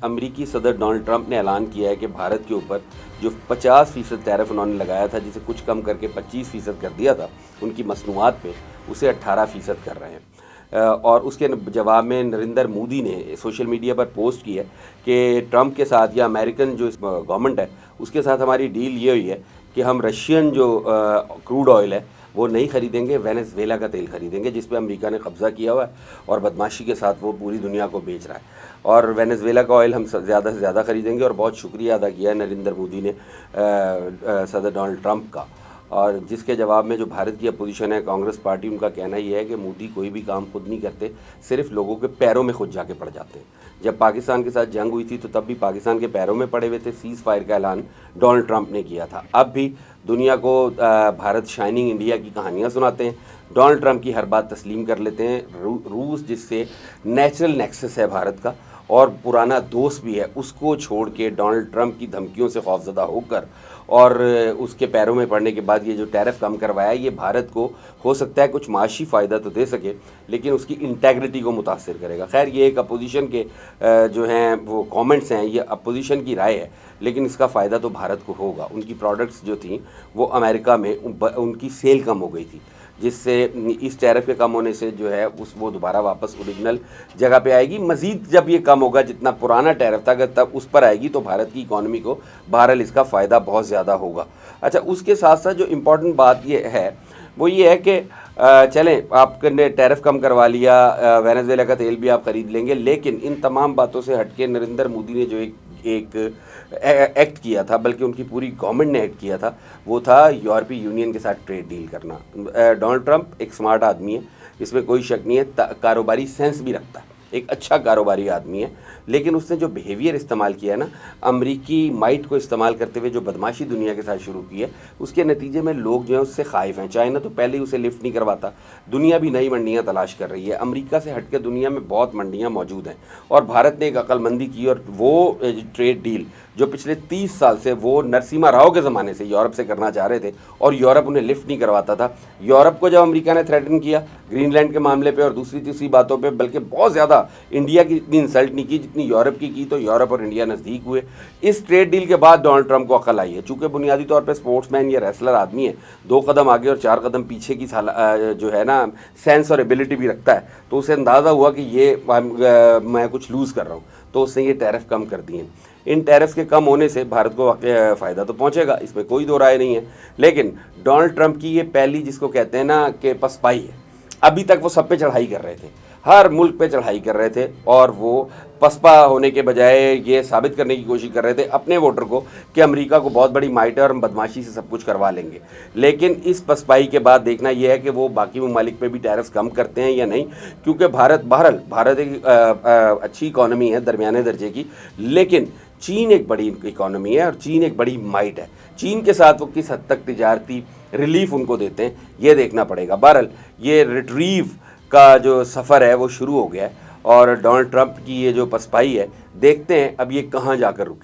अमेरिकी सदर Donald Trump ने ऐलान किया है कि भारत के ऊपर जो 50% टैरिफ उन्होंने लगाया था, जिसे कुछ कम करके 25% कर दिया था उनकी मसनूआत पे, उसे 18% कर रहे हैं। और उसके जवाब में नरेंद्र मोदी ने सोशल मीडिया पर पोस्ट की है कि ट्रंप के साथ या अमेरिकन जो गवर्नमेंट है उसके साथ हमारी डील ये हुई है कि हम रशियन जो क्रूड ऑयल है वो नहीं खरीदेंगे, वेनेजुएला का तेल खरीदेंगे जिस पे अमेरिका ने कब्ज़ा किया हुआ है और बदमाशी के साथ वो पूरी दुनिया को बेच रहा है। और वेनेजुएला का ऑयल हम ज़्यादा से ज़्यादा खरीदेंगे। और बहुत शुक्रिया अदा किया है नरेंद्र मोदी ने सदर डोनाल्ड ट्रंप का। और जिसके जवाब में जो भारत की अपोजिशन है, कांग्रेस पार्टी, उनका कहना ये है कि मोदी कोई भी काम खुद नहीं करते, सिर्फ लोगों के पैरों में खुद जाके पड़ जाते हैं। जब पाकिस्तान के साथ जंग हुई थी तो तब भी पाकिस्तान के पैरों में पड़े हुए थे। सीज़ फायर का ऐलान डोनाल्ड ट्रंप ने किया था। अब भी दुनिया को भारत शाइनिंग इंडिया की कहानियाँ सुनाते हैं। डोनाल्ड ट्रंप की हर बात तस्लीम कर लेते हैं। रूस जिससे नेचुरल नेक्सस है भारत का और पुराना दोस्त भी है, उसको छोड़ के डोनाल्ड ट्रंप की धमकियों से खौफजदा होकर और उसके पैरों में पड़ने के बाद ये जो टैरिफ कम करवाया, ये भारत को हो सकता है कुछ माशी फ़ायदा तो दे सके लेकिन उसकी इंटेग्रिटी को मुतासर करेगा। खैर, ये एक अपोजिशन के जो हैं वो कमेंट्स हैं, ये अपोजिशन की राय है, लेकिन इसका फ़ायदा तो भारत को होगा। उनकी प्रोडक्ट्स जो थी वो अमेरिका में उनकी सेल कम हो गई थी, जिससे इस टैरिफ के कम होने से जो है वो दोबारा वापस ओरिजिनल जगह पे आएगी। मज़ीद जब ये कम होगा, जितना पुराना टैरिफ था अगर तब उस पर आएगी तो भारत की इकॉनमी को बहरहाल इसका फ़ायदा बहुत ज़्यादा होगा। अच्छा, उसके साथ साथ जो इम्पोर्टेंट बात ये है वो ये है कि चलें, आपने टैरिफ कम करवा लिया, वेनेजुएला का तेल भी आप ख़रीद लेंगे, लेकिन इन तमाम बातों से हटके नरेंद्र मोदी ने जो एक एक्ट किया था, बल्कि उनकी पूरी गवर्नमेंट ने एक्ट किया था, वो था यूरोपीय यूनियन के साथ ट्रेड डील करना। डोनाल्ड ट्रंप एक स्मार्ट आदमी है, इसमें कोई शक नहीं है, कारोबारी सेंस भी रखता है, एक अच्छा कारोबारी आदमी है, लेकिन उसने जो बिहेवियर इस्तेमाल किया है ना, अमरीकी माइट को इस्तेमाल करते हुए जो बदमाशी दुनिया के साथ शुरू की है, उसके नतीजे में लोग जो है उससे खाइफ हैं। चाइना तो पहले ही उसे लिफ्ट नहीं करवाता, दुनिया भी नई मंडियाँ तलाश कर रही है। अमरीका से हटकर दुनिया में बहुत मंडियाँ मौजूद हैं और भारत ने एक अक्लमंदी की और वो ट्रेड डील जो पिछले 30 साल से वो नरसिम्हा राव के ज़माने से यूरोप से करना चाह रहे थे और यूरोप उन्हें लिफ्ट नहीं करवाता था। यूरोप को जब अमेरिका ने थ्रेटन किया ग्रीनलैंड के मामले पे और दूसरी तीसरी बातों पे, बल्कि बहुत ज़्यादा इंडिया की इतनी इंसल्ट नहीं की जितनी यूरोप की तो यूरोप और इंडिया नज़दीक हुए। इस ट्रेड डील के बाद डोनाल्ड ट्रंप को अकल आई है। चूँकि बुनियादी तौर पर स्पोर्ट्समैन या रेसलर आदमी है, 2 कदम आगे और 4 कदम पीछे की जो है ना सेंस और एबिलिटी भी रखता है, तो उसे अंदाज़ा हुआ कि ये मैं कुछ लूज़ कर रहा हूँ, तो उसने ये टैरिफ कम कर दिए। इन टैरिफ के कम होने से भारत को फ़ायदा तो पहुंचेगा, इसमें कोई दो राय नहीं है, लेकिन डोनाल्ड ट्रंप की ये पहली, जिसको कहते हैं ना कि पसपाई है। अभी तक वो सब पे चढ़ाई कर रहे थे, हर मुल्क पे चढ़ाई कर रहे थे और वो पसपा होने के बजाय ये साबित करने की कोशिश कर रहे थे अपने वोटर को कि अमेरिका को बहुत बड़ी माइट है और हम बदमाशी से सब कुछ करवा लेंगे। लेकिन इस पसपाई के बाद देखना यह है कि वो बाकी ममालिक पे भी टैरिफ कम करते हैं या नहीं, क्योंकि भारत एक अच्छी इकॉनमी है, दरमियाने दर्जे की, लेकिन चीन एक बड़ी इकॉनमी है और चीन एक बड़ी माइट है। चीन के साथ वो किस हद तक तिजारती रिलीफ उनको देते हैं, ये देखना पड़ेगा। बहरहाल ये रिट्रीव का जो सफ़र है वो शुरू हो गया है और डोनाल्ड ट्रंप की ये जो पसपाई है, देखते हैं अब ये कहाँ जाकर रुके।